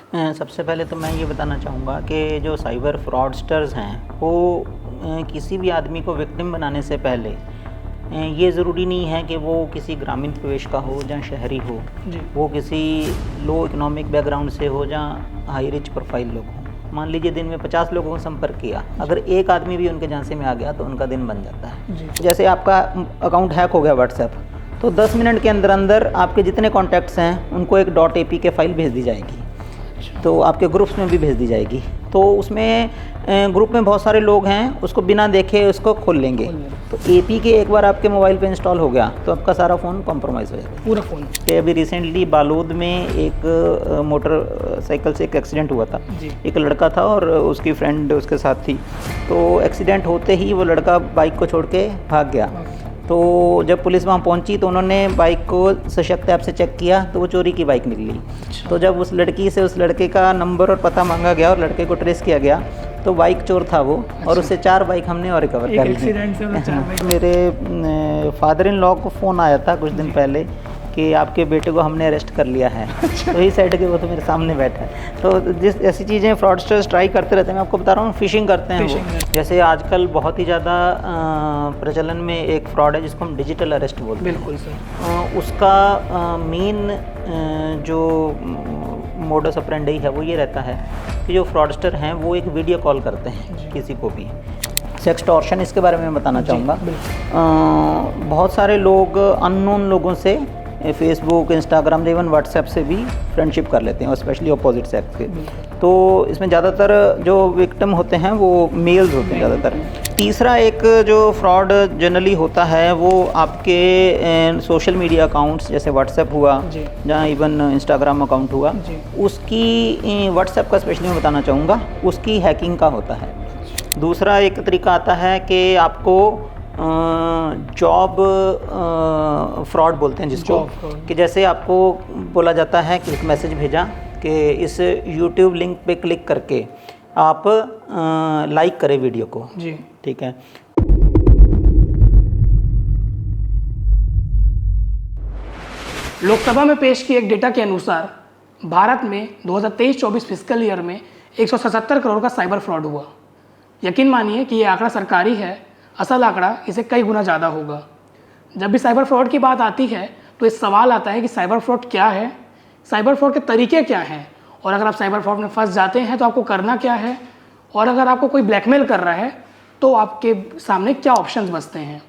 सबसे पहले तो मैं ये बताना चाहूँगा कि जो साइबर फ्रॉडस्टर्स हैं वो किसी भी आदमी को विक्टिम बनाने से पहले ये ज़रूरी नहीं है कि वो किसी ग्रामीण प्रदेश का हो या शहरी हो, जी। वो किसी लो इकोनॉमिक बैकग्राउंड से हो या हाई रिच प्रोफाइल लोग हों। मान लीजिए दिन में 50 लोगों को संपर्क किया, अगर एक आदमी भी उनके झांसे में आ गया तो उनका दिन बन जाता है। जी। जैसे आपका अकाउंट हैक हो गया व्हाट्सएप, तो 10 मिनट के अंदर अंदर आपके जितने कॉन्टैक्ट्स हैं उनको एक .apk फाइल भेज दी जाएगी, तो आपके ग्रुप्स में भी भेज दी जाएगी। तो उसमें ग्रुप में बहुत सारे लोग हैं, उसको बिना देखे उसको खोल लेंगे। तो APK एक बार आपके मोबाइल पे इंस्टॉल हो गया तो आपका सारा फ़ोन कॉम्प्रोमाइज़ हो जाता है, पूरा फ़ोन। कि अभी रिसेंटली बालोद में एक मोटरसाइकिल से एक एक्सीडेंट हुआ था। जी। एक लड़का था और उसकी फ्रेंड उसके साथ थी, तो एक्सीडेंट होते ही वो लड़का बाइक को छोड़ के भाग गया। तो जब पुलिस वहाँ पहुँची तो उन्होंने बाइक को सशक्त ऐप से चेक किया तो वो चोरी की बाइक निकली। तो जब उस लड़की से उस लड़के का नंबर और पता मांगा गया और लड़के को ट्रेस किया गया तो बाइक चोर था वो, और उससे 4 बाइक हमने और रिकवर कर ली। एक्सीडेंट से वो 4 बाइक। मेरे फादर इन लॉ को फ़ोन आया था कुछ दिन पहले कि आपके बेटे को हमने अरेस्ट कर लिया है। तो ही साइड के वो तो मेरे सामने बैठा है। तो जिस ऐसी चीज़ें फ्रॉडस्टर्स ट्राई करते रहते हैं, मैं आपको बता रहा हूँ, फिशिंग करते हैं वो। जैसे आजकल बहुत ही ज़्यादा प्रचलन में एक फ्रॉड है जिसको हम डिजिटल अरेस्ट बोलते हैं। बिल्कुल सर। उसका मेन जो मोडस ऑपरेंडी है वो ये रहता है कि जो फ्रॉडस्टर हैं वो एक वीडियो कॉल करते हैं किसी को भी। सेक्सटॉर्शन, इसके बारे में मैं बताना चाहूँगा। बहुत सारे लोग अननोन लोगों से फेसबुक, इंस्टाग्राम, इवन व्हाट्सएप से भी फ्रेंडशिप कर लेते हैं, और स्पेशली अपोजिट सेक्स के। तो इसमें ज़्यादातर जो विक्टिम होते हैं वो मेल्स होते हैं ज़्यादातर। तीसरा एक जो फ्रॉड जनरली होता है वो आपके सोशल मीडिया अकाउंट्स, जैसे व्हाट्सएप हुआ या इवन इंस्टाग्राम अकाउंट हुआ, उसकी व्हाट्सएप का स्पेशली मैं बताना चाहूँगा, उसकी हैकिंग का होता है। दूसरा एक तरीका आता है कि आपको जॉब फ्रॉड बोलते हैं जिसको, कि जैसे आपको बोला जाता है कि एक मैसेज भेजा कि इस YouTube लिंक पे क्लिक करके आप लाइक करें वीडियो को। जी। ठीक है। लोकसभा में पेश की एक डेटा के अनुसार भारत में 2023-24 फिस्कल ईयर में 177 करोड़ का साइबर फ्रॉड हुआ। यकीन मानिए कि ये आंकड़ा सरकारी है, असल आंकड़ा इसे कई गुना ज़्यादा होगा। जब भी साइबर फ्रॉड की बात आती है तो इस सवाल आता है कि साइबर फ्रॉड क्या है, साइबर फ्रॉड के तरीके क्या हैं, और अगर आप साइबर फ्रॉड में फंस जाते हैं तो आपको करना क्या है, और अगर आपको कोई ब्लैकमेल कर रहा है तो आपके सामने क्या ऑप्शंस बचते हैं।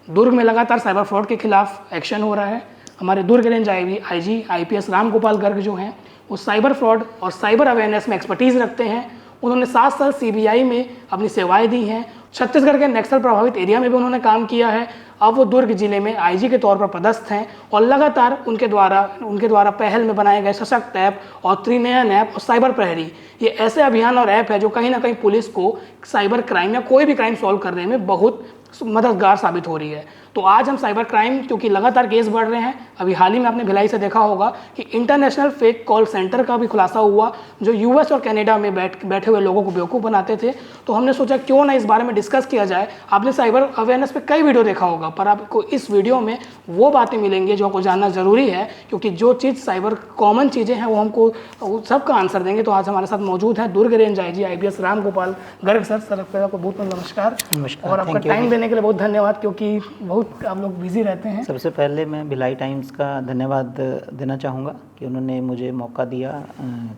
दुर्ग में लगातार साइबर फ्रॉड के खिलाफ एक्शन हो रहा है। हमारे Durg range IG IPS Ram Gopal Garg जो हैं वो साइबर फ्रॉड और साइबर अवेयरनेस में एक्सपर्टीज़ रखते हैं। उन्होंने 7 साल CBI में अपनी सेवाएं दी हैं। छत्तीसगढ़ के नक्सल प्रभावित एरिया में भी उन्होंने काम किया है। अब वो दुर्ग जिले में IG के तौर पर पदस्थ हैं और लगातार उनके द्वारा पहल में बनाए गए सशक्त ऐप और त्रिनयन ऐप और साइबर प्रहरी, ये ऐसे अभियान और ऐप है जो कहीं ना कहीं पुलिस को साइबर क्राइम या कोई भी क्राइम सॉल्व करने में बहुत मददगार साबित हो रही है। तो आज हम साइबर क्राइम, क्योंकि लगातार केस बढ़ रहे हैं, अभी हाल ही में आपने भिलाई से देखा होगा कि इंटरनेशनल फेक कॉल सेंटर का भी खुलासा हुआ जो US और कनाडा में बैठे हुए लोगों को बेवकूफ़ बनाते थे। तो हमने सोचा क्यों ना इस बारे में डिस्कस किया जाए। आपने साइबर अवेयरनेस पे कई वीडियो देखा होगा, पर आपको इस वीडियो में वो बातें मिलेंगी जो आपको जानना ज़रूरी है, क्योंकि जो चीज़ साइबर कॉमन चीज़ें हैं वो हमको सबका आंसर देंगे। तो आज हमारे साथ मौजूद है Durg range IG IPS Ram Gopal Garg sir. Sir आपको बहुत बहुत नमस्कार और आपका टाइम देने के लिए बहुत धन्यवाद, क्योंकि बहुत आप लोग बिजी रहते हैं। सबसे पहले मैं भिलाई टाइम्स का धन्यवाद देना चाहूँगा कि उन्होंने मुझे मौका दिया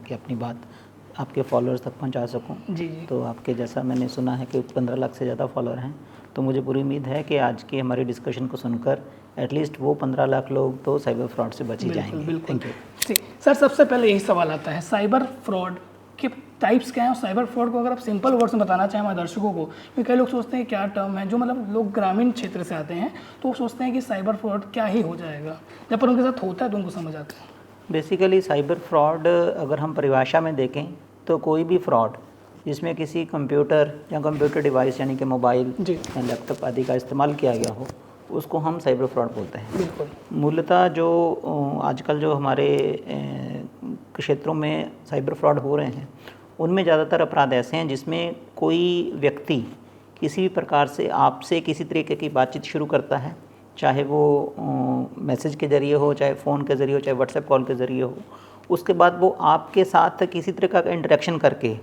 कि अपनी बात आपके फॉलोअर्स तक पहुंचा सकूं। जी। तो आपके जैसा मैंने सुना है कि 15 लाख से ज़्यादा फॉलोअर हैं, तो मुझे पूरी उम्मीद है कि आज की हमारी डिस्कशन को सुनकर एटलीस्ट वो 15 लाख लोग तो साइबर फ्रॉड से बच ही जाएंगे। Thank you. जी सर, सबसे पहले यही सवाल आता है, साइबर फ्रॉड के टाइप्स क्या हैं और साइबर फ्रॉड को अगर आप सिंपल वर्ड्स में बताना चाहें हमारे दर्शकों को, क्योंकि कई लोग सोचते हैं क्या टर्म है, जो मतलब लोग ग्रामीण क्षेत्र से आते हैं तो वो सोचते हैं कि साइबर फ्रॉड क्या ही हो जाएगा, जब पर उनके साथ होता है तो उनको समझ आता है। बेसिकली साइबर फ्रॉड अगर हम परिभाषा में देखें तो कोई भी फ्रॉड जिसमें किसी कंप्यूटर या कंप्यूटर डिवाइस यानी कि मोबाइल या लैपटॉप आदि का इस्तेमाल किया गया हो, उसको हम साइबर फ्रॉड बोलते हैं। बिल्कुल। मूलतः जो आजकल जो हमारे क्षेत्रों में साइबर फ्रॉड हो रहे हैं उनमें ज़्यादातर अपराध ऐसे हैं जिसमें कोई व्यक्ति किसी भी प्रकार से आपसे किसी तरीके की बातचीत शुरू करता है, चाहे वो मैसेज के ज़रिए हो, चाहे फ़ोन के ज़रिए हो, चाहे व्हाट्सएप कॉल के ज़रिए हो, उसके बाद वो आपके साथ किसी तरह का इंटरेक्शन करके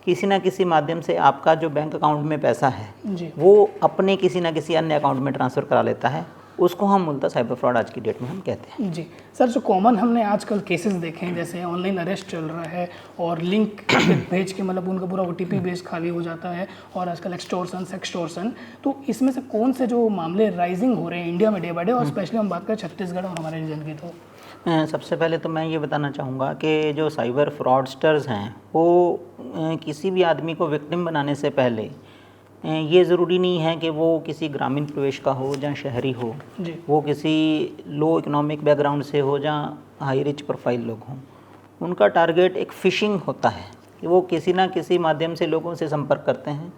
किसी ना किसी माध्यम से आपका जो बैंक अकाउंट में पैसा है जी। वो अपने किसी ना किसी अन्य अकाउंट में ट्रांसफ़र करा लेता है, उसको हम मूलतः साइबर फ्रॉड आज की डेट में हम कहते हैं। जी सर, जो कॉमन हमने आजकल केसेस देखे हैं, जैसे ऑनलाइन अरेस्ट चल रहा है और लिंक भेज के मतलब उनका पूरा OTP बेस खाली हो जाता है, और आजकल एक्सटॉर्शन, सेक्सटॉर्शन, तो इसमें से कौन से जो मामले राइजिंग हो रहे हैं इंडिया में डे बाय डे, और स्पेशली हम बात करें छत्तीसगढ़ और हमारे रीजन की? तो सबसे पहले तो मैं ये बताना चाहूँगा कि जो साइबर फ्रॉडस्टर्स हैं वो किसी भी आदमी को विक्टिम बनाने से पहले ये ज़रूरी नहीं है कि वो किसी ग्रामीण प्रवेश का हो या शहरी हो, जी। वो किसी लो इकोनॉमिक बैकग्राउंड से हो या हाई रिच प्रोफाइल लोग हों। उनका टारगेट एक फ़िशिंग होता है कि वो किसी ना किसी माध्यम से लोगों से संपर्क करते हैं।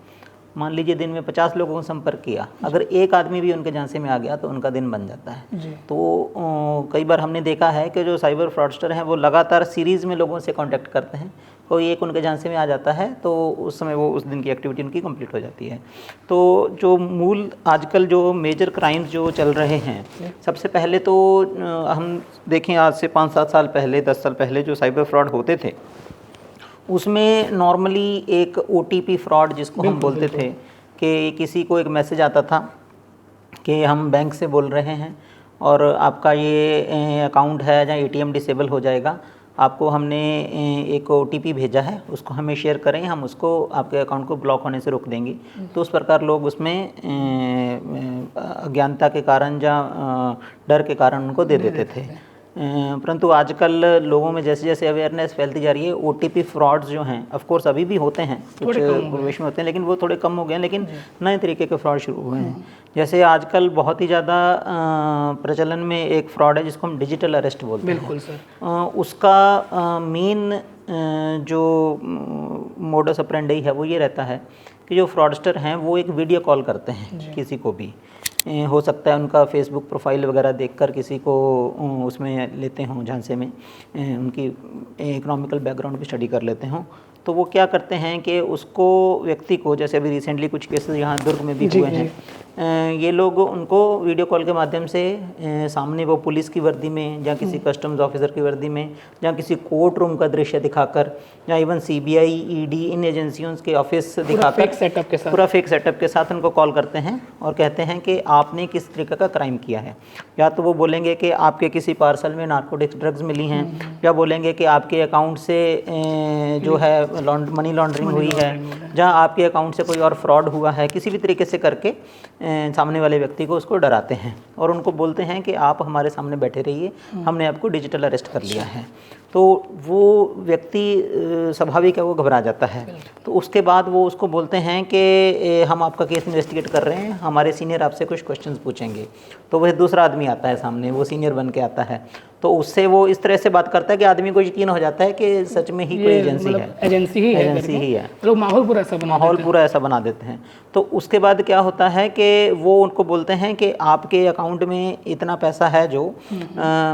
मान लीजिए दिन में 50 लोगों को संपर्क किया, अगर एक आदमी भी उनके झांसे में आ गया तो उनका दिन बन जाता है। जी। तो कई बार हमने देखा है कि जो साइबर फ्रॉडस्टर हैं वो लगातार सीरीज़ में लोगों से कांटेक्ट करते हैं, कोई एक उनके झांसे में आ जाता है तो उस समय वो उस दिन की एक्टिविटी उनकी कंप्लीट हो जाती है। तो जो मूल आजकल जो मेजर क्राइम्स जो चल रहे हैं, सबसे पहले तो हम देखें आज से 5-7 साल पहले, 10 साल पहले जो साइबर फ्रॉड होते थे उसमें नॉर्मली एक OTP फ्रॉड जिसको हम बोलते थे कि किसी को एक मैसेज आता था कि हम बैंक से बोल रहे हैं और आपका ये अकाउंट है या ATM डिसेबल हो जाएगा, आपको हमने एक OTP भेजा है, उसको हमें शेयर करें, हम उसको आपके अकाउंट को ब्लॉक होने से रोक देंगे। तो उस प्रकार लोग उसमें अज्ञानता के कारण या डर के कारण उनको दे देते थे। परंतु आजकल लोगों में जैसे जैसे अवेयरनेस फैलती जा रही है, OTP फ्रॉड्स जो हैं, ऑफ कोर्स अभी भी होते हैं, कुछ प्रवेश में होते हैं, लेकिन वो थोड़े कम हो गए हैं, लेकिन नए तरीके के फ्रॉड शुरू हुए हैं। जैसे आजकल बहुत ही ज़्यादा प्रचलन में एक फ्रॉड है जिसको हम डिजिटल अरेस्ट बोलते हैं। बिल्कुल सर। उसका मेन जो मोडस ऑपरेंडी है वो ये रहता है कि जो फ्रॉडस्टर हैं वो एक वीडियो कॉल करते हैं किसी को भी, हो सकता है उनका फेसबुक प्रोफाइल वगैरह देखकर किसी को उसमें लेते हों झांसे में, उनकी इकोनॉमिकल बैकग्राउंड भी स्टडी कर लेते हों। तो वो क्या करते हैं कि उसको व्यक्ति को, जैसे अभी रिसेंटली कुछ केसेस यहाँ दुर्ग में भी हुए हैं, ये लोग उनको वीडियो कॉल के माध्यम से सामने वो पुलिस की वर्दी में या किसी कस्टम्स ऑफिसर की वर्दी में या किसी कोर्ट रूम का दृश्य दिखाकर या इवन CBI, ED इन एजेंसियों के ऑफिस दिखाकर पूरा फेक सेटअप के साथ उनको कॉल करते हैं और कहते हैं कि आपने किस तरीके का क्राइम किया है। या तो वो बोलेंगे कि आपके किसी पार्सल में नार्कोटिक्स ड्रग्स मिली हैं, या बोलेंगे कि आपके अकाउंट से जो है मनी लॉन्ड्रिंग हुई है, जहाँ आपके अकाउंट से कोई और फ्रॉड हुआ है, किसी भी तरीके से करके सामने वाले व्यक्ति को उसको डराते हैं और उनको बोलते हैं कि आप हमारे सामने बैठे रहिए, हमने आपको डिजिटल अरेस्ट कर लिया है। तो वो व्यक्ति स्वाभाविक है वो घबरा जाता है। तो उसके बाद वो उसको बोलते हैं कि हम आपका केस इन्वेस्टिगेट कर रहे हैं, हमारे सीनियर आपसे कुछ क्वेश्चंस पूछेंगे। तो वह दूसरा आदमी आता है सामने, वो सीनियर बन के आता है, तो उससे वो इस तरह से बात करता है कि आदमी को यकीन हो जाता है कि सच में ही कोई एजेंसी ही है। लोग माहौल पूरा ऐसा बना देते हैं। तो उसके बाद क्या होता है कि वो उनको बोलते हैं कि आपके अकाउंट में इतना पैसा है जो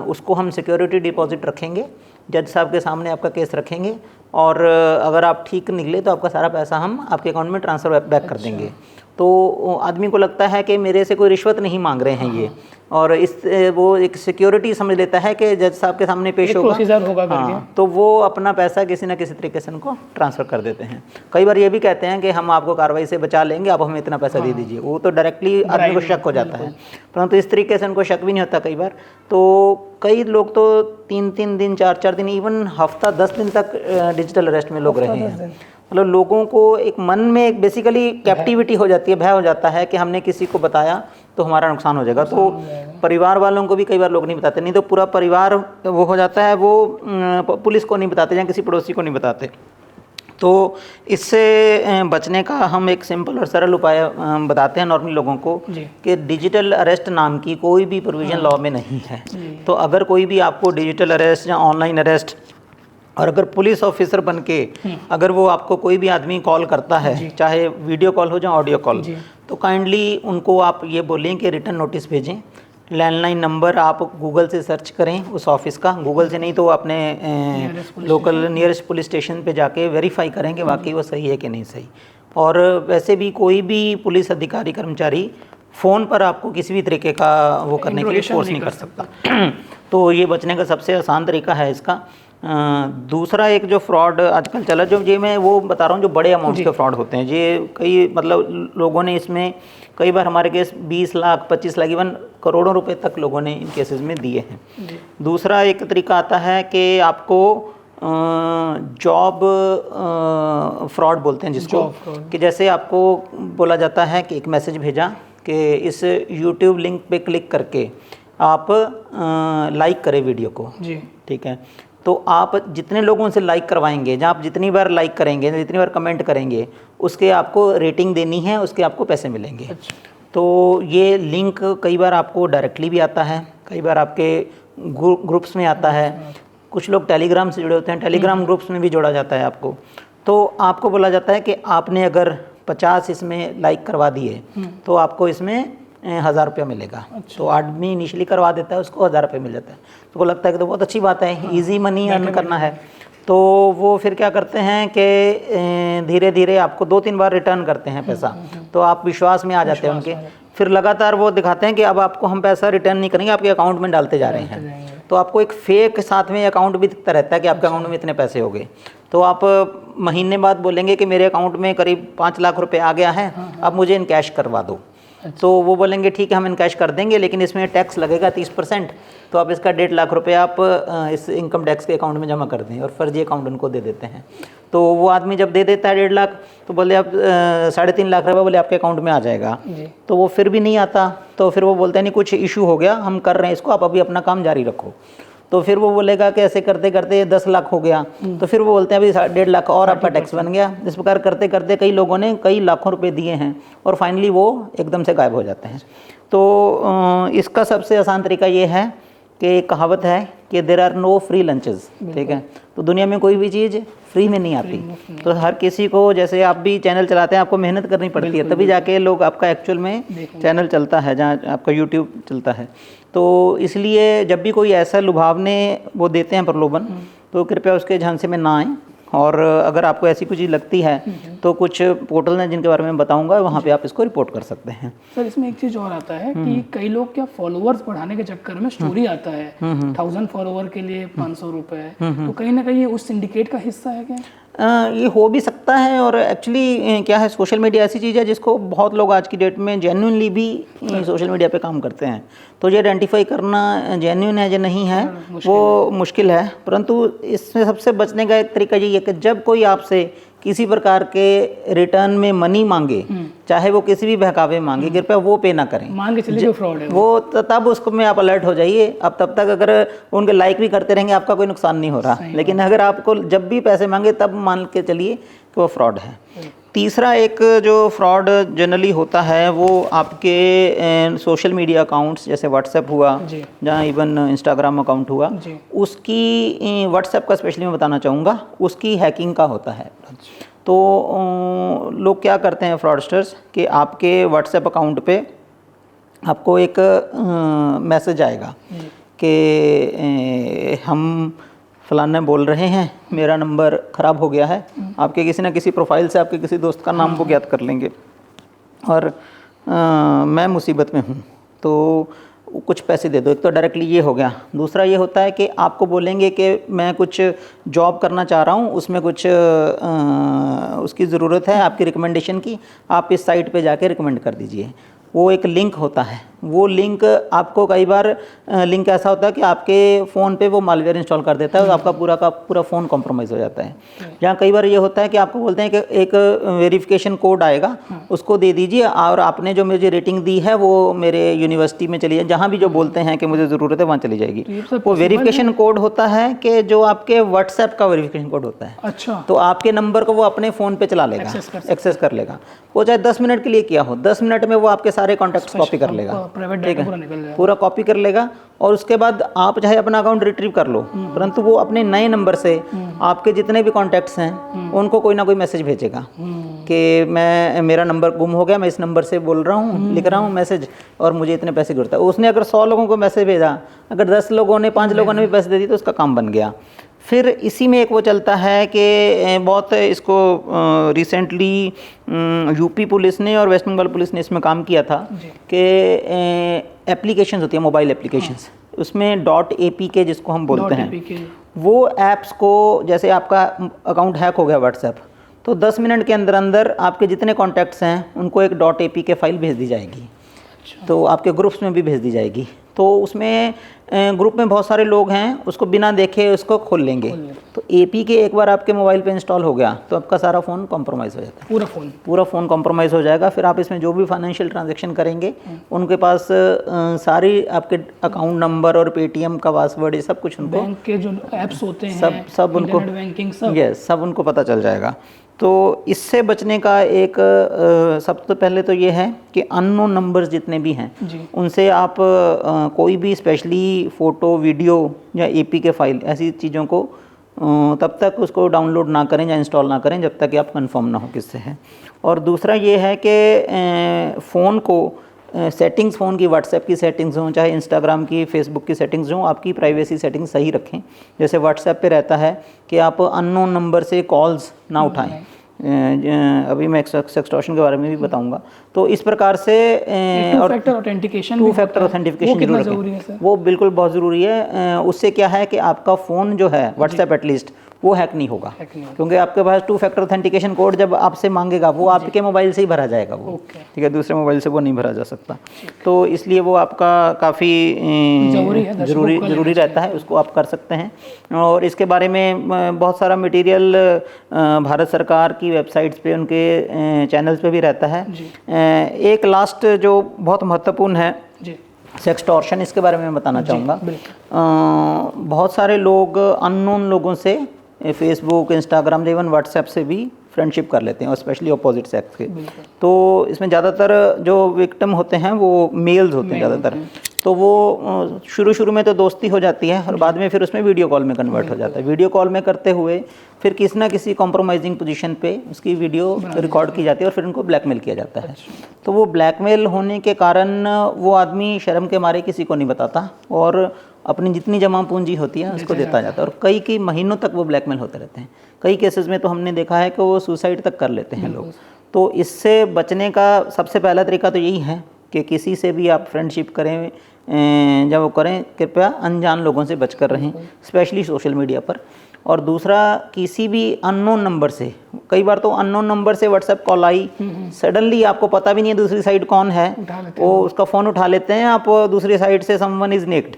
उसको हम सिक्योरिटी डिपॉजिट रखेंगे, जज साहब के सामने आपका केस रखेंगे और अगर आप ठीक निकले तो आपका सारा पैसा हम आपके अकाउंट में ट्रांसफ़र बैक कर देंगे। तो आदमी को लगता है कि मेरे से कोई रिश्वत नहीं मांग रहे हैं ये, और इस वो एक सिक्योरिटी समझ लेता है कि जज साहब के सामने पेश होगा। हाँ, तो वो अपना पैसा किसी न किसी तरीके से उनको ट्रांसफ़र कर देते हैं। कई बार ये भी कहते हैं कि हम आपको कार्रवाई से बचा लेंगे, आप हमें इतना पैसा दे दीजिए। वो तो डायरेक्टली आदमी को शक हो जाता है, परंतु इस तरीके से उनको शक भी नहीं होता कई बार। तो कई लोग तो 3-3 दिन, 4-4 दिन, इवन हफ्ता 10 दिन तक डिजिटल अरेस्ट में लोग रहे हैं। मतलब लोगों को एक मन में एक बेसिकली कैप्टिविटी हो जाती है, भय हो जाता है कि हमने किसी को बताया तो हमारा नुकसान हो जाएगा। तो परिवार वालों को भी कई बार लोग नहीं बताते, नहीं तो पूरा परिवार वो हो जाता है, वो पुलिस को नहीं बताते या किसी पड़ोसी को नहीं बताते। तो इससे बचने का हम एक सिंपल और सरल उपाय बताते हैं नॉर्मली लोगों को कि डिजिटल अरेस्ट नाम की कोई भी प्रोविज़न लॉ में नहीं है। तो अगर कोई भी आपको डिजिटल अरेस्ट या ऑनलाइन अरेस्ट, और अगर पुलिस ऑफिसर बन के अगर वो आपको कोई भी आदमी कॉल करता है, चाहे वीडियो कॉल हो या ऑडियो कॉल, तो काइंडली उनको आप ये बोलें कि रिटर्न नोटिस भेजें। लैंडलाइन नंबर आप गूगल से सर्च करें उस ऑफिस का, गूगल से नहीं तो अपने लोकल नियरेस्ट पुलिस स्टेशन पे जाके वेरीफाई करें कि वाकई वो सही है कि नहीं सही। और वैसे भी कोई भी पुलिस अधिकारी कर्मचारी फ़ोन पर आपको किसी भी तरीके का वो करने के लिए फोर्स नहीं कर सकता। तो ये बचने का सबसे आसान तरीका है इसका दूसरा एक जो फ्रॉड आजकल चला, जो ये मैं वो बता रहा हूँ, जो बड़े अमाउंट के फ्रॉड होते हैं, ये कई मतलब लोगों ने इसमें कई बार हमारे केस 20 लाख 25 लाख इवन करोड़ों रुपए तक लोगों ने इन केसेस में दिए हैं। दूसरा एक तरीका आता है कि आपको जॉब फ्रॉड बोलते हैं जिसको, कि जैसे आपको बोला जाता है कि एक मैसेज भेजा कि इस यूट्यूब लिंक पे क्लिक करके आप लाइक करें वीडियो को जी, ठीक है। तो आप जितने लोगों से लाइक करवाएंगे, जहाँ आप जितनी बार लाइक करेंगे, जितनी बार कमेंट करेंगे, उसके आपको रेटिंग देनी है, उसके आपको पैसे मिलेंगे। अच्छा। तो ये लिंक कई बार आपको डायरेक्टली भी आता है, कई बार आपके ग्रुप्स में आता है, कुछ लोग टेलीग्राम से जुड़े होते हैं, टेलीग्राम ग्रुप्स में भी जोड़ा जाता है आपको। तो आपको बोला जाता है कि आपने अगर 50 इसमें लाइक करवा दिए तो आपको इसमें 1000 रुपया मिलेगा। अच्छा। तो आदमी इनिशियली करवा देता है, उसको 1000 रुपये मिल जाता है, तो वो लगता है कि तो बहुत अच्छी बात है, हाँ, ईजी मनी अर्न करना है। तो वो फिर क्या करते हैं कि धीरे धीरे आपको 2-3 बार रिटर्न करते हैं पैसा, तो आप विश्वास में आ जाते हैं उनके। फिर लगातार वो दिखाते हैं कि अब आपको हम पैसा रिटर्न नहीं करेंगे, आपके अकाउंट में डालते जा रहे हैं। तो आपको एक फेक साथ में अकाउंट भी दिखता रहता है कि आपके अकाउंट में इतने पैसे हो गए। तो आप महीने बाद बोलेंगे कि मेरे अकाउंट में करीब 5 लाख रुपए आ गया है, अब मुझे इन कैश करवा दो। तो वो बोलेंगे ठीक है हम इन कैश कर देंगे, लेकिन इसमें टैक्स लगेगा 30%, तो आप इसका 1.5 लाख रुपए आप इस इनकम टैक्स के अकाउंट में जमा कर दें, और फर्जी अकाउंट उनको दे देते हैं। तो वो आदमी जब दे देता है 1.5 लाख, तो बोले आप 3.5 लाख रुपये बोले आपके अकाउंट में आ जाएगा। तो वो फिर भी नहीं आता, तो फिर वो बोलते हैं नहीं कुछ इशू हो गया, हम कर रहे हैं इसको, आप अभी अपना काम जारी रखो। तो फिर वो बोलेगा कि ऐसे करते करते 10 लाख हो गया, तो फिर वो बोलते हैं अभी 1.5 लाख और आपका टैक्स बन गया। इस प्रकार करते करते कई लोगों ने कई लाखों रुपए दिए हैं और फाइनली वो एकदम से गायब हो जाते हैं। तो इसका सबसे आसान तरीका ये है कि कहावत है कि there are no free lunches, ठीक है। तो दुनिया में कोई भी चीज़ फ्री में नहीं आती, तो हर किसी को, जैसे आप भी चैनल चलाते हैं, आपको मेहनत करनी पड़ती है, तभी जाके लोग आपका एक्चुअल में चैनल चलता है, जहाँ आपका यूट्यूब चलता है। तो इसलिए जब भी कोई ऐसा लुभावने वो देते हैं प्रलोभन, तो कृपया उसके झांसे में ना आए। और अगर आपको ऐसी कुछ चीज़ लगती है तो कुछ पोर्टल हैं जिनके बारे में बताऊंगा, वहाँ पे आप इसको रिपोर्ट कर सकते हैं। सर इसमें एक चीज़ और आता है कि कई लोग क्या फॉलोअर्स बढ़ाने के चक्कर में स्टोरी आता है 1000 फॉलोअर के लिए 500 रुपये, तो कहीं ना कहीं उस सिंडिकेट का हिस्सा है क्या? ये हो भी सकता है, और एक्चुअली क्या है, सोशल मीडिया ऐसी चीज़ है जिसको बहुत लोग आज की डेट में जेन्युइनली भी सोशल मीडिया पे काम करते हैं। तो ये आइडेंटिफाई करना जेन्युइन है या नहीं है वो मुश्किल है, परंतु इसमें सबसे बचने का एक तरीका ये है कि जब कोई आपसे किसी प्रकार के रिटर्न में मनी मांगे, चाहे वो किसी भी बहकावे मांगे, कृपया वो पे ना करें। मान के चलिए फ्रॉड है वो, तब उसको में आप अलर्ट हो जाइए। अब तब तक अगर उनके लाइक भी करते रहेंगे आपका कोई नुकसान नहीं हो रहा, लेकिन अगर आपको जब भी पैसे मांगे तब मान के चलिए कि वो फ्रॉड है। तीसरा एक जो फ्रॉड जनरली होता है वो आपके सोशल मीडिया अकाउंट्स, जैसे व्हाट्सएप हुआ, जहाँ इवन इंस्टाग्राम अकाउंट हुआ, उसकी व्हाट्सएप का स्पेशली मैं बताना चाहूँगा, उसकी हैकिंग का होता है। तो लोग क्या करते हैं फ्रॉडस्टर्स, कि आपके व्हाट्सएप अकाउंट पे आपको एक मैसेज आएगा कि हम फलाने बोल रहे हैं, मेरा नंबर ख़राब हो गया है। आपके किसी ना किसी प्रोफाइल से आपके किसी दोस्त का नाम वो ज्ञात कर लेंगे, और मैं मुसीबत में हूँ तो कुछ पैसे दे दो। एक तो डायरेक्टली ये हो गया। दूसरा ये होता है कि आपको बोलेंगे कि मैं कुछ जॉब करना चाह रहा हूँ, उसमें कुछ उसकी ज़रूरत है आपकी रिकमेंडेशन की, आप इस साइट पे जाके रिकमेंड कर दीजिए। वो एक लिंक होता है, वो लिंक आपको कई बार लिंक ऐसा होता है कि आपके फ़ोन पे वो मालवेयर इंस्टॉल कर देता है और आपका पूरा का पूरा फ़ोन कॉम्प्रोमाइज़ हो जाता है। जहाँ कई बार ये होता है कि आपको बोलते हैं कि एक वेरिफिकेशन कोड आएगा, उसको दे दीजिए, और आपने जो मुझे रेटिंग दी है वो मेरे यूनिवर्सिटी में चली जाए, जहाँ भी जो बोलते हैं कि मुझे ज़रूरत है वहाँ चली जाएगी। वो वेरिफिकेशन कोड होता है कि जो आपके व्हाट्सएप का वेरिफिकेशन कोड होता है। अच्छा। तो आपके नंबर को वो अपने फ़ोन पे चला लेगा, एक्सेस कर लेगा। वो चाहे 10 मिनट के लिए किया हो, 10 मिनट में वो आपके सारे कॉन्टैक्ट्स कॉपी कर लेगा, ठीक है, पूरा कॉपी कर लेगा। और उसके बाद आप चाहे अपना अकाउंट रिट्रीव कर लो, परंतु वो अपने नए नंबर से आपके जितने भी कॉन्टैक्ट्स हैं उनको कोई ना कोई मैसेज भेजेगा कि मेरा नंबर गुम हो गया, मैं इस नंबर से बोल रहा हूँ, लिख रहा हूँ मैसेज, और मुझे इतने पैसे की जरूरत है। उसने अगर 100 लोगों को मैसेज भेजा, अगर 10 लोगों ने 5 लोगों ने भी पैसे दे दिए तो उसका काम बन गया। फिर इसी में एक वो चलता है कि बहुत इसको रिसेंटली यूपी पुलिस ने और वेस्ट बंगाल पुलिस ने इसमें काम किया था कि एप्लीकेशंस होती है, मोबाइल एप्लीकेशंस, उसमें .apk जिसको हम बोलते हैं, .apk वो ऐप्स को, जैसे आपका अकाउंट हैक हो गया व्हाट्सएप, तो 10 मिनट के अंदर अंदर आपके जितने कॉन्टैक्ट्स हैं उनको एक .apk फाइल भेज दी जाएगी। तो आपके ग्रुप्स में भी भेज दी जाएगी। तो उसमें ग्रुप में बहुत सारे लोग हैं, उसको बिना देखे उसको खोल लेंगे। तो APK एक बार आपके मोबाइल पे इंस्टॉल हो गया तो आपका सारा फ़ोन कॉम्प्रोमाइज़ हो जाता है, पूरा फ़ोन कॉम्प्रोमाइज़ हो जाएगा। फिर आप इसमें जो भी फाइनेंशियल ट्रांजैक्शन करेंगे उनके पास सारी आपके अकाउंट नंबर और पेटीएम का पासवर्ड, ये सब कुछ उनको, बैंक के जो ऐप्स होते हैं, सब उनको, बैंकिंग, सब उनको पता चल जाएगा। तो इससे बचने का एक सबसे पहले तो ये है कि अननोन नंबर्स जितने भी हैं उनसे आप कोई भी स्पेशली फ़ोटो, वीडियो या APK फाइल, ऐसी चीज़ों को तब तक उसको डाउनलोड ना करें या इंस्टॉल ना करें जब तक कि आप कंफर्म ना हो किससे है। और दूसरा ये है कि फ़ोन को सेटिंग्स, फ़ोन की व्हाट्सएप की सेटिंग्स हों, चाहे इंस्टाग्राम की, फेसबुक की सेटिंग्स हों, आपकी प्राइवेसी सेटिंग्स सही रखें। जैसे व्हाट्सएप पे रहता है कि आप अननोन नंबर से कॉल्स ना उठाएं। अभी मैं सेक्सटॉर्शन के बारे में भी बताऊंगा। तो इस प्रकार से टू फैक्टर ऑथेंटिकेशन जरूर रखें, वो बिल्कुल बहुत ज़रूरी है। उससे क्या है कि आपका फ़ोन जो है व्हाट्सएप एटलीस्ट वो हैक नहीं होगा, क्योंकि आपके पास 2 फैक्टर ऑथेंटिकेशन कोड जब आपसे मांगेगा वो आपके मोबाइल से ही भरा जाएगा वो, ठीक है, दूसरे मोबाइल से वो नहीं भरा जा सकता। तो इसलिए वो आपका काफ़ी ज़रूरी रहता है, उसको आप कर सकते हैं। और इसके बारे में बहुत सारा मटेरियल भारत सरकार की वेबसाइट्स पे, उनके चैनल्स पे भी रहता है। एक लास्ट जो बहुत महत्वपूर्ण है, सेक्सटॉर्शन, इसके बारे में मैं बताना चाहूँगा। बहुत सारे लोग अननोन लोगों से फेसबुक, इंस्टाग्राम, इवन व्हाट्सएप से भी फ्रेंडशिप कर लेते हैं, और स्पेशली अपोजिट सेक्स के। तो इसमें ज़्यादातर जो विक्टिम होते हैं वो मेल्स होते हैं ज़्यादातर। तो वो शुरू में तो दोस्ती हो जाती है और बाद में फिर उसमें वीडियो कॉल में कन्वर्ट हो जाता है। वीडियो कॉल में करते हुए फिर किसी ना किसी कॉम्प्रोमाइजिंग पोजीशन पे उसकी वीडियो रिकॉर्ड की जाती है और फिर उनको ब्लैकमेल किया जाता है। तो वो ब्लैकमेल होने के कारण वो आदमी शर्म के मारे किसी को नहीं बताता और अपनी जितनी जमा पूंजी होती है उसको देता जाता है, और कई महीनों तक वो ब्लैकमेल होते रहते हैं। कई केसेस में तो हमने देखा है कि वो सुसाइड तक कर लेते हैं लोग। तो इससे बचने का सबसे पहला तरीका तो यही है कि किसी से भी आप फ्रेंडशिप करें, जब वो करें, कृपया अनजान लोगों से बचकर रहें, स्पेशली सोशल मीडिया पर। और दूसरा, किसी भी अननोन नंबर से, कई बार तो अननोन नंबर से व्हाट्सएप कॉल आई, सडनली आपको पता भी नहीं है दूसरी साइड कौन है, वो उसका फ़ोन उठा लेते हैं, आप दूसरी साइड से समवन इज़ नेक्ड,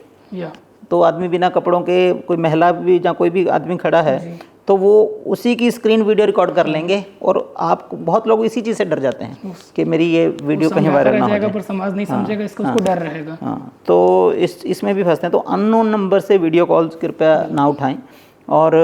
तो आदमी बिना कपड़ों के, कोई महिला भी या कोई भी आदमी खड़ा है, तो वो उसी की स्क्रीन वीडियो रिकॉर्ड कर लेंगे। और आप, बहुत लोग इसी चीज़ से डर जाते हैं कि मेरी ये वीडियो कहीं वायरल ना हो जाए, पर समाज नहीं समझेगा इसको, उसको डर रहेगा। तो इसमें भी फंसते हैं। तो अननोन नंबर से वीडियो कॉल्स कृपया ना उठाएं, और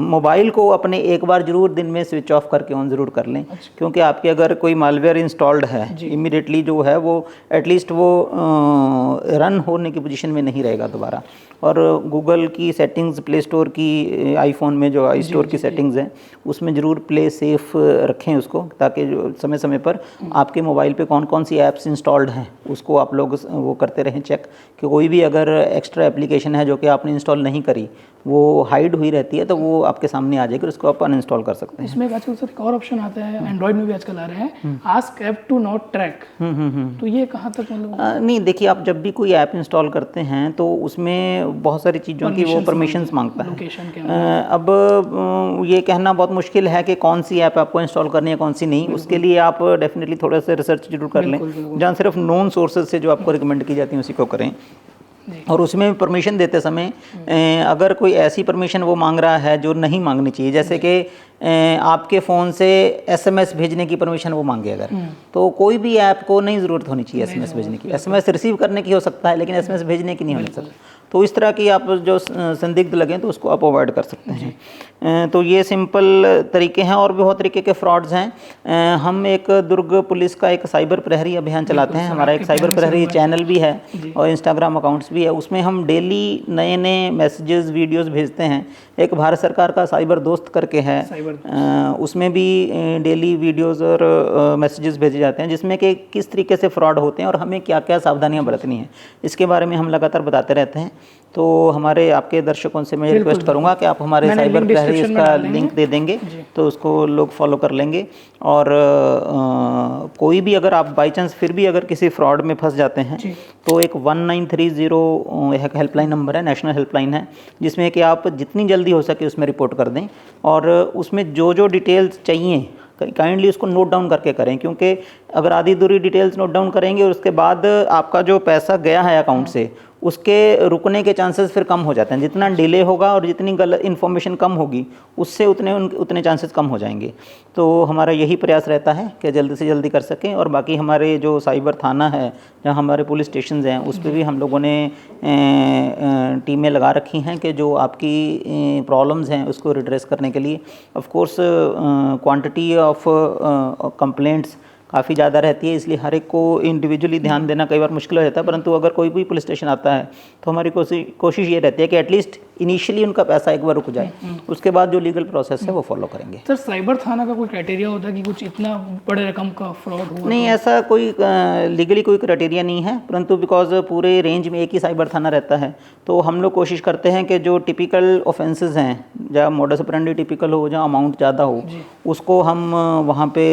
मोबाइल को अपने एक बार ज़रूर दिन में स्विच ऑफ करके ऑन ज़रूर कर लें। क्योंकि आपके अगर कोई मालवेयर इंस्टॉल्ड है, इमीडिएटली जो है वो एटलीस्ट वो रन होने की पोजीशन में नहीं रहेगा दोबारा। और गूगल की सेटिंग्स, प्ले स्टोर की, आईफोन में जो आई स्टोर की सेटिंग्स हैं उसमें ज़रूर प्ले सेफ रखें उसको, ताकि जो समय समय पर आपके मोबाइल पे कौन कौन सी ऐप्स इंस्टॉल्ड हैं उसको आप लोग वो करते रहें चेक, कि कोई भी अगर एक्स्ट्रा एप्लीकेशन है जो कि आपने इंस्टॉल नहीं करी, वो हाइड हुई रहती है, तो वो आपके सामने आ जाएगी, उसको आप अनइंस्टॉल कर सकते हैं। इसमें आजकल सर एक और ऑप्शन आता है, एंड्रॉइड में भी आजकल आ रहे हैं, ask app to not track. तो ये कहाँ तक मतलब? नहीं, देखिए, आप जब भी कोई ऐप इंस्टॉल करते हैं तो उसमें बहुत सारी चीज़ों की वो परमिशंस मांगता है। अब ये कहना बहुत मुश्किल है कि कौन सी ऐप आपको इंस्टॉल करनी है, कौन सी नहीं। उसके लिए आप डेफिनेटली थोड़ा सा रिसर्च जरूर कर लें, जहाँ सिर्फ नोन सोर्सेज से जो आपको रिकमेंड की जाती है उसी को करें। और उसमें परमिशन देते समय अगर कोई ऐसी परमिशन वो मांग रहा है जो नहीं मांगनी चाहिए, जैसे कि आपके फ़ोन से SMS भेजने की परमिशन वो मांगे अगर, तो कोई भी ऐप को नहीं ज़रूरत होनी चाहिए SMS भेजने की। SMS रिसीव करने की हो सकता है, लेकिन SMS भेजने की नहीं हो सकती। तो इस तरह की आप जो संदिग्ध लगें तो उसको आप अवॉइड कर सकते हैं। तो ये सिंपल तरीके हैं, और भी बहुत तरीके के फ्रॉड्स हैं। हम एक दुर्ग पुलिस का एक साइबर प्रहरी अभियान चलाते हैं, हमारा एक साइबर प्रहरी चैनल भी है और इंस्टाग्राम अकाउंट्स भी है। उसमें हम डेली नए नए मैसेजेस, वीडियोस भेजते हैं। एक भारत सरकार का साइबर दोस्त करके है, उसमें भी डेली वीडियोस और मैसेजेस भेजे जाते हैं, जिसमें कि किस तरीके से फ्रॉड होते हैं और हमें क्या क्या सावधानियां बरतनी हैं, इसके बारे में हम लगातार बताते रहते हैं। तो हमारे आपके दर्शकों से मैं रिक्वेस्ट करूंगा कि आप हमारे मैंने साइबर लिंक प्रहरी description में इसका डाल देंगे। लिंक दे देंगे तो उसको लोग फॉलो कर लेंगे। और कोई भी अगर आप बाई चांस फिर भी अगर किसी फ्रॉड में फंस जाते हैं तो एक 1930 एक हेल्पलाइन नंबर है, नेशनल हेल्पलाइन है, जिसमें कि आप जितनी जल्दी हो सके उसमें रिपोर्ट कर दें और उसमें जो जो डिटेल्स चाहिए काइंडली उसको नोट डाउन करके करें, क्योंकि अगर आधी दूरी डिटेल्स नोट डाउन करेंगे और उसके बाद आपका जो पैसा गया है अकाउंट से उसके रुकने के चांसेस फिर कम हो जाते हैं। जितना डिले होगा और जितनी गलत इन्फॉर्मेशन कम होगी उससे उतने चांसेस कम हो जाएंगे। तो हमारा यही प्रयास रहता है कि जल्दी से जल्दी कर सकें। और बाकी हमारे जो साइबर थाना है, जहाँ हमारे पुलिस स्टेशन हैं, उस पर भी हम लोगों ने टीमें लगा रखी हैं कि जो आपकी प्रॉब्लम्स हैं उसको रिड्रेस करने के लिए। Of course quantity of complaints काफ़ी ज़्यादा रहती है, इसलिए हर एक को इंडिविजुअली ध्यान देना कई बार मुश्किल हो जाता है, परंतु अगर कोई भी पुलिस स्टेशन आता है तो हमारी कोशिश ये रहती है कि एटलीस्ट इनिशियली उनका पैसा एक बार रुक जाए, उसके बाद जो लीगल प्रोसेस है वो फॉलो करेंगे। सर साइबर थाना का कोई क्राइटेरिया होता है कि कुछ इतना बड़े रकम का फ्रॉड हुआ? नहीं, ऐसा कोई लीगली कोई क्राइटेरिया नहीं है, परंतु बिकॉज पूरे रेंज में एक ही साइबर थाना रहता है तो हम लोग कोशिश करते हैं कि जो टिपिकल ऑफेंसेस हैं, जहाँ मोडस ऑपरेंडी टिपिकल हो, जहाँ अमाउंट ज़्यादा हो, उसको हम वहाँ पे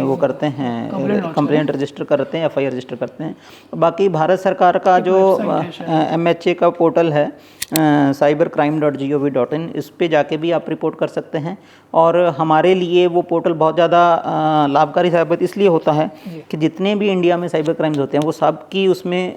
वो करते हैं, कंप्लेंट रजिस्टर करते हैं, FIR रजिस्टर करते हैं। बाकी भारत सरकार का जो MHA का पोर्टल है cybercrime.gov.in, इस पे जाके भी आप रिपोर्ट कर सकते हैं। और हमारे लिए वो पोर्टल बहुत ज़्यादा लाभकारी साबित इसलिए होता है कि जितने भी इंडिया में साइबर क्राइम्स होते हैं वो सब की उसमें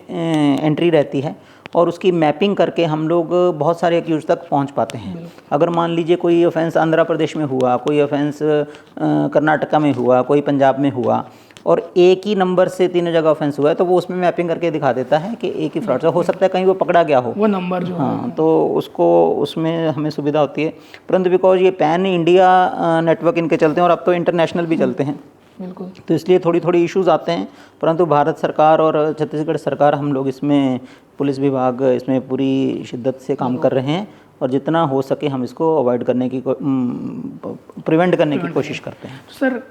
एंट्री रहती है और उसकी मैपिंग करके हम लोग बहुत सारे एक्यूज तक पहुंच पाते हैं। अगर मान लीजिए कोई ऑफेंस आंध्र प्रदेश में हुआ, कोई ऑफेंस कर्नाटका में हुआ, कोई पंजाब में हुआ और एक ही नंबर से तीनों जगह ऑफेंस हुआ है, तो वो उसमें मैपिंग करके दिखा देता है कि एक ही फ्रॉड से हो सकता है कहीं वो पकड़ा गया हो वो नंबर जो हाँ, तो उसको उसमें हमें सुविधा होती है। परंतु बिकॉज ये पैन इंडिया नेटवर्क इनके चलते हैं और अब तो इंटरनेशनल भी चलते हैं, बिल्कुल, तो इसलिए थोड़ी इश्यूज आते हैं। परंतु भारत सरकार और छत्तीसगढ़ सरकार, हम लोग इसमें पुलिस विभाग इसमें पूरी शिद्दत से काम कर रहे हैं और जितना हो सके हम इसको अवॉइड करने की प्रिवेंट करने की कोशिश करते हैं। सर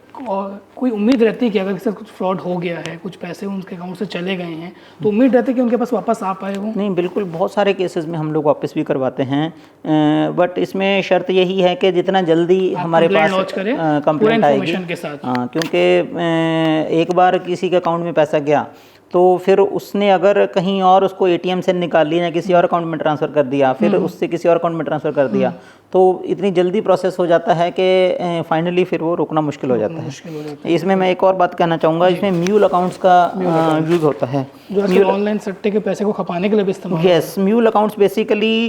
कोई उम्मीद रहती है कि अगर किसी कुछ फ्रॉड हो गया है, कुछ पैसे उनके अकाउंट से चले गए हैं, तो उम्मीद रहती है कि उनके पास वापस आ पाए वो? नहीं, बिल्कुल, बहुत सारे केसेस में हम लोग वापस भी करवाते हैं, बट इसमें शर्त यही है कि जितना जल्दी हमारे पास कंप्लेंट आएगी, क्योंकि एक बार किसी के अकाउंट में पैसा गया तो फिर उसने अगर कहीं और उसको ATM से निकाल लिया या किसी और अकाउंट में ट्रांसफ़र कर दिया, फिर उससे किसी और अकाउंट में ट्रांसफ़र कर दिया, तो इतनी जल्दी प्रोसेस हो जाता है कि फाइनली फिर वो रोकना मुश्किल हो जाता है। इसमें मैं एक और बात कहना चाहूँगा, इसमें म्यूल अकाउंट्स का यूज़ होता है, जो ऑनलाइन सट्टे के पैसे को खपाने के लिए भी इस्तेमाल। यस, म्यूल अकाउंट्स बेसिकली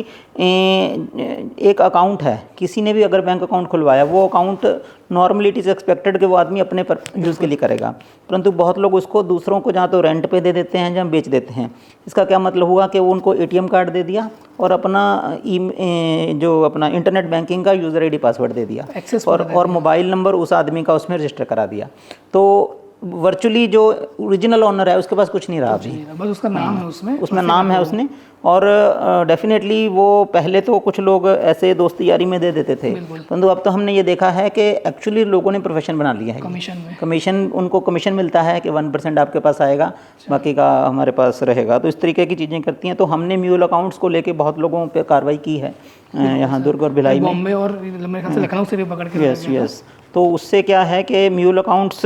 एक अकाउंट है, किसी ने भी अगर बैंक अकाउंट खुलवाया, वो account normally it is expected कि वो आदमी अपने यूज़ के लिए करेगा, परंतु बहुत लोग उसको दूसरों को जहाँ तो रेंट पे दे देते हैं, जहाँ बेच देते हैं। इसका क्या मतलब हुआ कि वो उनको ATM कार्ड दे दिया और अपना जो अपना इंटरनेट बैंकिंग का यूज़र ID पासवर्ड दे दिया और मोबाइल नंबर उस आदमी का उसमें रजिस्टर करा दिया, तो वर्चुअली जो ओरिजिनल ओनर है उसके पास कुछ नहीं रहा अभी, बस उसका नाम है, उसमें नाम है उसने। और डेफिनेटली वो पहले तो कुछ लोग ऐसे दोस्ती यारी में दे देते थे, परंतु अब तो हमने ये देखा है कि एक्चुअली लोगों ने प्रोफेशन बना लिया है। कमीशन उनको कमीशन मिलता है कि 1% आपके पास आएगा, बाकी का हमारे पास रहेगा, तो इस तरीके की चीज़ें करती हैं। तो हमने म्यूल अकाउंट्स को लेके बहुत लोगों पे कार्रवाई की है, यहाँ दुर्ग और भिलाई में, बॉम्बे और मेरे ख्याल से लखनऊ से भी पकड़ के। यस। तो उससे क्या है कि म्यूल अकाउंट्स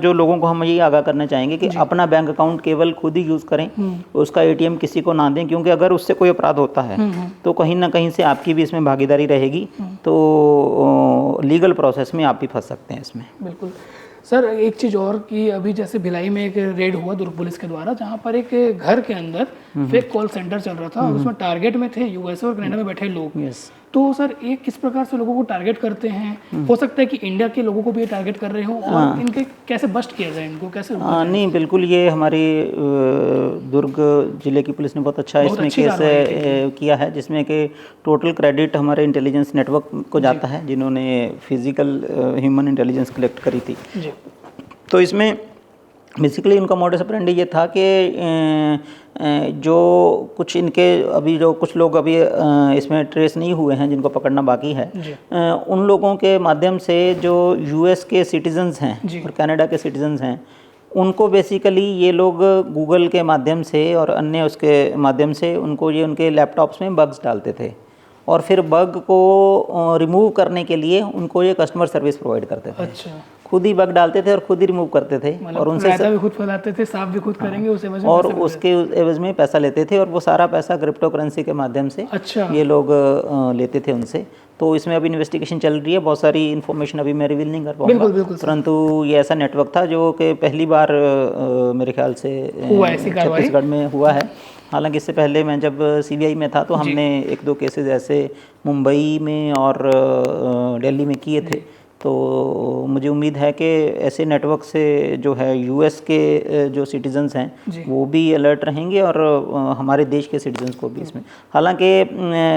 जो लोगों को हम ये आगाह करना चाहेंगे कि अपना बैंक अकाउंट केवल खुद ही यूज़ करें, उसका ATM किसी को ना दें, क्योंकि अगर उससे कोई अपराध होता है तो कहीं ना कहीं से आपकी भी इसमें भागीदारी रहेगी, तो लीगल प्रोसेस में आप भी फंस सकते हैं इसमें। बिल्कुल सर, एक चीज़ और कि अभी जैसे भिलाई में एक रेड हुआ दुर्ग पुलिस के द्वारा, जहाँ पर एक घर के अंदर फेक कॉल सेंटर चल रहा था और उसमें टारगेट में थे USA और कनाडा में बैठे लोग। तो सर ये किस प्रकार से लोगों को टारगेट करते हैं? हो सकता है कि इंडिया के लोगों को भी ये टारगेट कर रहे हो, और इनके कैसे बस्ट किया जाए, इनको कैसे? नहीं, बिल्कुल, ये हमारी दुर्ग जिले की पुलिस ने बहुत अच्छा इसमें केस किया है, जिसमें कि टोटल क्रेडिट हमारे इंटेलिजेंस नेटवर्क को जाता है, जिन्होंने फिजिकल ह्यूमन इंटेलिजेंस कलेक्ट करी थी। तो इसमें बेसिकली उनका मोडस ऑपरेंडी ये था कि जो कुछ इनके अभी जो कुछ लोग अभी इसमें ट्रेस नहीं हुए हैं, जिनको पकड़ना बाकी है, उन लोगों के माध्यम से जो US के सिटीजन्स हैं और कनाडा के सिटीजन्स हैं, उनको बेसिकली ये लोग गूगल के माध्यम से और अन्य उसके माध्यम से उनको ये उनके लैपटॉप्स में बग्स डालते थे और फिर बग को रिमूव करने के लिए उनको ये कस्टमर सर्विस प्रोवाइड करते थे। अच्छा, खुद ही बग डालते थे और खुद ही रिमूव करते थे और उनसे रायता भी खुद फैलाते थे, साफ भी खुद करेंगे, उस एवज में और पैसे उसके एवज में पैसा लेते थे और वो सारा पैसा क्रिप्टो करेंसी के माध्यम से अच्छा, ये लोग लेते थे उनसे। तो इसमें अभी इन्वेस्टिगेशन चल रही है, बहुत सारी इन्फॉर्मेशन अभी मैं रिवील नहीं कर पाऊंगा, बिल्कुल बिल्कुल सर। परंतु ये ऐसा नेटवर्क था जो कि पहली बार मेरे ख्याल से हुआ ऐसी कार्रवाई? छत्तीसगढ़ में हुआ है। हालांकि इससे पहले मैं जब सीबीआई में था तो हमने एक दो केसेस ऐसे मुंबई में और दिल्ली में किए थे। तो मुझे उम्मीद है कि ऐसे नेटवर्क से जो है यूएस के जो सिटीजन्स हैं वो भी अलर्ट रहेंगे और हमारे देश के सिटीजन्स को भी इसमें। हालांकि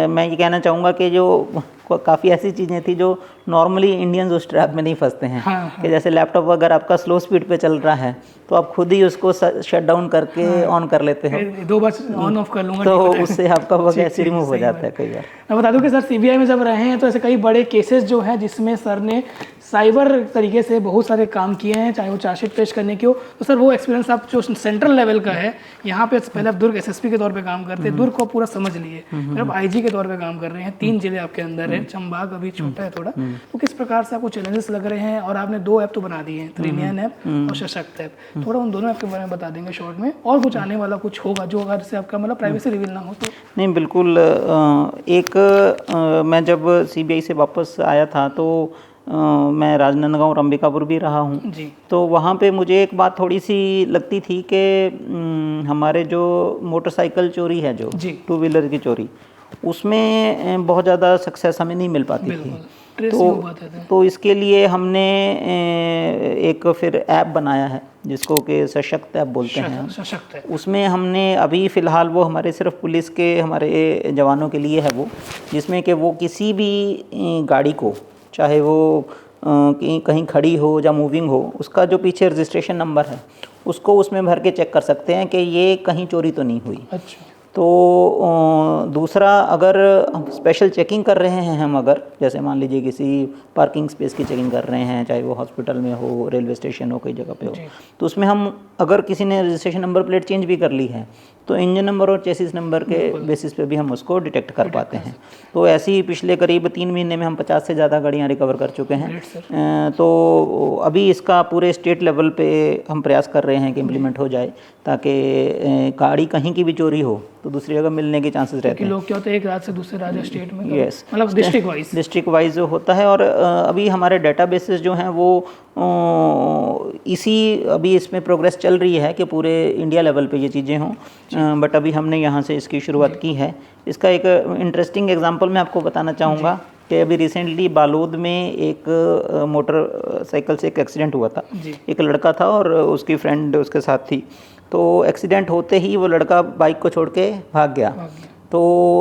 मैं ये कहना चाहूँगा कि जो काफ़ी ऐसी चीज़ें थी जो नॉर्मली इंडियंस उस ट्रैप में नहीं फंसते हैं। हाँ, कि जैसे लैपटॉप अगर आपका स्लो स्पीड पे चल रहा है तो आप खुद ही उसको शट डाउन करके ऑन कर लेते हो, 2 बार ऑन ऑफ कर लूँगा तो उससे आपका बग ऐसे रिमूव हो जाता है कई बार। मैं बता दूं कि सर सीबीआई में जब रहे हैं तो ऐसे कई बड़े केसेस जो हैं जिसमें सर ने साइबर तरीके से बहुत सारे काम किए हैं, चाहे वो चार्जशीट पेश करने की हो। तो सर वो एक्सपीरियंस आप जो सेंट्रल लेवल का है, यहाँ पे पहले आप दुर्ग एसएसपी के तौर पे काम करते हैं, दुर्ग को पूरा समझ लिए, फिर आप आईजी के तौर पे काम कर रहे हैं, 3 जिले आपके अंदर है, चंबाग अभी छोटा है थोड़ा, तो किस प्रकार से आपको चैलेंजेस लग रहे हैं? और आपने 2 ऐप तो बना दिए हैं, त्रिनयन ऐप और सशक्त ऐप, थोड़ा उन दोनों ऐप के बारे में बता देंगे शॉर्ट में, और कुछ आने वाला कुछ होगा जो अगर से आपका मतलब प्राइवेसी रिवील ना हो तो? नहीं बिल्कुल, मैं जब सीबीआई से वापस आया था तो मैं राजनांदगांव और अंबिकापुर भी रहा हूँ जी। तो वहाँ पे मुझे एक बात थोड़ी सी लगती थी कि हमारे जो मोटरसाइकिल चोरी है, जो 2 व्हीलर की चोरी, उसमें बहुत ज़्यादा सक्सेस हमें नहीं मिल पाती थी। तो इसके लिए हमने एक फिर ऐप बनाया है जिसको कि सशक्त ऐप बोलते हैं। सशक्त है। उसमें हमने अभी फ़िलहाल वो हमारे सिर्फ पुलिस के हमारे जवानों के लिए है वो, जिसमें कि वो किसी भी गाड़ी को, चाहे वो कहीं खड़ी हो या मूविंग हो, उसका जो पीछे रजिस्ट्रेशन नंबर है उसको उसमें भर के चेक कर सकते हैं कि ये कहीं चोरी तो नहीं हुई। अच्छा। तो दूसरा, अगर स्पेशल चेकिंग कर रहे हैं हम, अगर जैसे मान लीजिए किसी पार्किंग स्पेस की चेकिंग कर रहे हैं, चाहे वो हॉस्पिटल में हो, रेलवे स्टेशन हो, कई जगह पे हो, तो उसमें हम अगर किसी ने रजिस्ट्रेशन नंबर प्लेट चेंज भी कर ली है तो इंजन नंबर और चेसिस नंबर के बेसिस पे भी हम उसको डिटेक्ट कर पाते हैं। तो ऐसे ही पिछले करीब 3 महीने में हम 50 से ज़्यादा गाड़ियाँ रिकवर कर चुके हैं। तो अभी इसका पूरे स्टेट लेवल पे हम प्रयास कर रहे हैं कि इम्प्लीमेंट हो जाए, ताकि गाड़ी कहीं की भी चोरी हो तो दूसरी जगह मिलने के चांसेस रहते हैं। लोग क्या होते हैं, एक राज्य से दूसरे राज्य स्टेट में, यस, मतलब डिस्ट्रिक्ट वाइज होता है। और अभी हमारे डेटाबेसेस जो हैं वो अभी इसमें प्रोग्रेस चल रही है कि पूरे इंडिया लेवल पे ये चीज़ें हों, बट अभी हमने यहाँ से इसकी शुरुआत की है। इसका एक इंटरेस्टिंग एग्जांपल मैं आपको बताना चाहूँगा कि अभी रिसेंटली बालोद में एक मोटरसाइकिल से एक एक्सीडेंट हुआ था। एक लड़का था और उसकी फ्रेंड उसके साथ थी। तो एक्सीडेंट होते ही वो लड़का बाइक को छोड़ के भाग गया। तो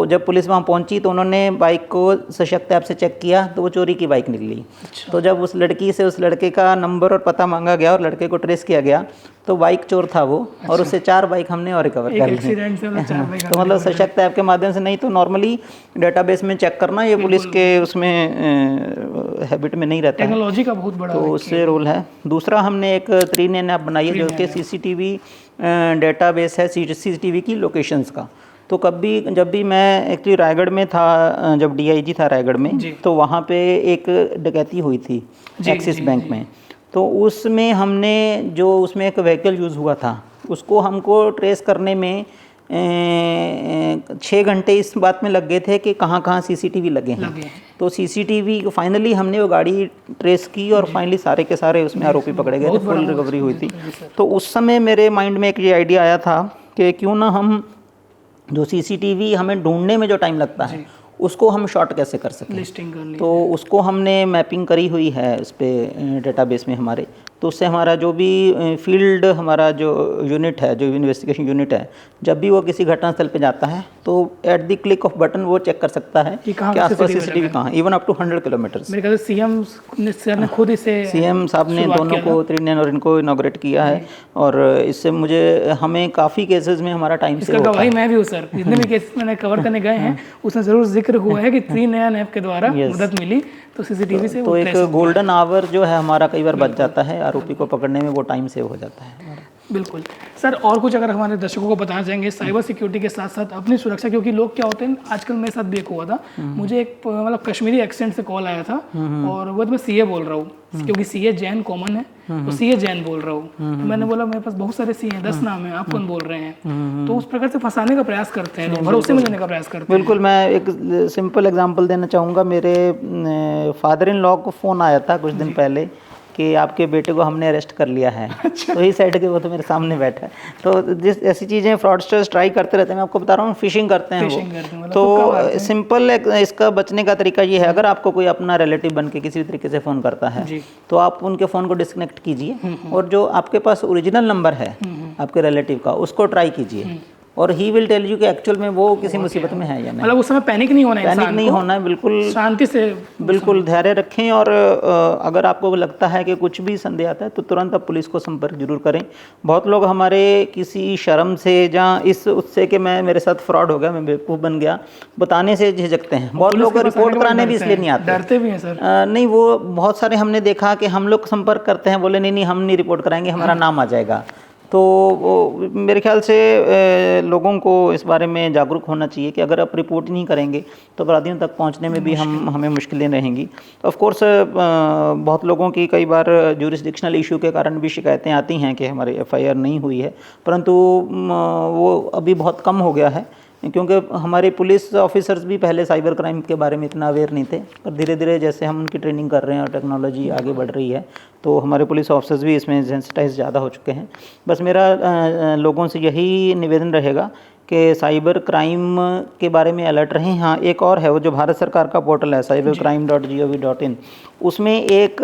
जब पुलिस वहाँ पहुँची तो उन्होंने बाइक को सशक्त ऐप से चेक किया तो वो चोरी की बाइक निकली। अच्छा। तो जब उस लड़की से उस लड़के का नंबर और पता मांगा गया और लड़के को ट्रेस किया गया तो बाइक चोर था वो। अच्छा। और उससे 4 बाइक हमने और रिकवर कर ली। तो मतलब सशक्त ऐप के माध्यम से, नहीं तो नॉर्मली डेटाबेस में चेक करना ये पुलिस के उसमें हैबिट में नहीं रहता, टेक्नोलॉजी का बहुत बड़ा तो उससे रोल है। दूसरा, हमने एक त्रिनयन ऐप बनाई है जो कि सीसीटीवी डेटाबेस है, सीसीटीवी की लोकेशंस का। तो जब भी मैं एक्चुअली रायगढ़ में था, जब डीआईजी था रायगढ़ में, तो वहाँ पे एक डकैती हुई थी एक्सिस बैंक में। तो उसमें हमने जो उसमें एक व्हीकल यूज़ हुआ था उसको हमको ट्रेस करने में 6 घंटे इस बात में लग गए थे कि कहाँ कहाँ सीसीटीवी लगे हैं। तो सीसीटीवी फाइनली हमने वो गाड़ी ट्रेस की और फाइनली सारे के सारे उसमें आरोपी पकड़े गए थे, फुल रिकवरी हुई थी। तो उस समय मेरे माइंड में एक ये आइडिया आया था कि क्यों ना हम जो सीसीटीवी हमें ढूंढने में जो टाइम लगता है उसको हम शॉर्ट कैसे कर सकें। लिस्टिंग कर ली। तो उसको हमने मैपिंग करी हुई है उस पर डेटाबेस में हमारे। तो उससे हमारा जो भी फील्ड हमारा जो यूनिट है, जो इन्वेस्टिगेशन यूनिट है, जब भी वो किसी घटनास्थल पे जाता है तो at the click off button वो चेक कर सकता है कि आसपास सीसीटीवी कहाँ, इवन अप टू 100 किलोमीटर्स। मेरे ख्याल से सीएम सर ने खुद इसे, सीएम साहब ने दोनों को, त्रिनयन और इनको इनॉग्रेट किया है। और इससे हमें काफ़ी केसेस में हमारा टाइम से गवाही मैं भी हूँ सर, जितने भी केसेस मैंने कवर करने गए हैं उसमें ज़रूर जिक्र हुआ है कि त्रिनयन ऐप के द्वारा मदद मिली तो सीसीटीवी से। तो एक गोल्डन आवर जो है हमारा कई बार बच जाता है आरोपी को पकड़ने में वो टाइम सेव हो जाता है। बिल्कुल सर, और कुछ अगर हमारे दर्शकों को बताना चाहेंगे साइबर सिक्योरिटी के साथ साथ अपनी सुरक्षा, क्योंकि लोग क्या होते हैं, आजकल मेरे साथ भी एक हुआ था, मुझे एक मतलब कश्मीरी एक्सेंट से कॉल आया था और वो तो मैं सीए बोल रहा हूँ, क्योंकि सीए जैन कॉमन है, तो सीए जैन बोल रहा हूँ, तो मैंने बोला मेरे पास बहुत सारे सीए हैं, 10 नाम है, आप कौन बोल रहे हैं, तो उस प्रकार से फंसाने का प्रयास करते हैं लोग, भरोसे में लेने का प्रयास करते हैं। बिल्कुल, मैं एक सिंपल एग्जांपल देना चाहूँगा। मेरे फादर इन लॉ को फ़ोन आया था कुछ दिन पहले कि आपके बेटे को हमने अरेस्ट कर लिया है। अच्छा। तो इस साइड के वो तो मेरे सामने बैठा है। तो जिस ऐसी चीज़ें फ्रॉडस्टर्स ट्राई करते रहते हैं, मैं आपको बता रहा हूँ, फिशिंग करते हैं वो। तो सिंपल इसका बचने का तरीका ये है, अगर आपको कोई अपना रिलेटिव बन के किसी भी तरीके से फ़ोन करता है तो आप उनके फ़ोन को डिस्कनेक्ट कीजिए और जो आपके पास ओरिजिनल नंबर है आपके रिलेटिव का, उसको ट्राई कीजिए और ही विल टेल यू कि एक्चुअल में वो किसी मुसीबत में है या नहीं। मतलब उस समय पैनिक नहीं होना है, पैनिक नहीं होना है, बिल्कुल शांति से, बिल्कुल धैर्य रखें। और अगर आपको लगता है कि कुछ भी संदेह आता है तो तुरंत आप पुलिस को संपर्क जरूर करें। बहुत लोग हमारे किसी शर्म से या इस उससे कि मैं मेरे साथ फ्रॉड हो गया, मैं बेवकूफ़ बन गया, बताने से झिझकते हैं। बहुत लोग रिपोर्ट कराने भी इसलिए नहीं आते, डरते भी हैं सर। नहीं, वो बहुत सारे हमने देखा कि हम लोग संपर्क करते हैं, बोले नहीं नहीं हम नहीं रिपोर्ट कराएंगे, हमारा नाम आ जाएगा। तो मेरे ख्याल से लोगों को इस बारे में जागरूक होना चाहिए कि अगर आप रिपोर्ट नहीं करेंगे तो अपराधियों तक पहुंचने में भी हमें मुश्किलें रहेंगी। ऑफ कोर्स बहुत लोगों की कई बार ज्यूरिसडिक्शनल इशू के कारण भी शिकायतें आती हैं कि हमारी एफआईआर नहीं हुई है, परंतु वो अभी बहुत कम हो गया है, क्योंकि हमारे पुलिस ऑफिसर्स भी पहले साइबर क्राइम के बारे में इतना अवेयर नहीं थे, पर धीरे धीरे जैसे हम उनकी ट्रेनिंग कर रहे हैं और टेक्नोलॉजी आगे बढ़ रही है तो हमारे पुलिस ऑफिसर्स भी इसमें सेंसिटाइज ज़्यादा हो चुके हैं। बस मेरा लोगों से यही निवेदन रहेगा कि साइबर क्राइम के बारे में अलर्ट रहें। हाँ, एक और है, वो जो भारत सरकार का पोर्टल है cybercrime.gov.in, उसमें एक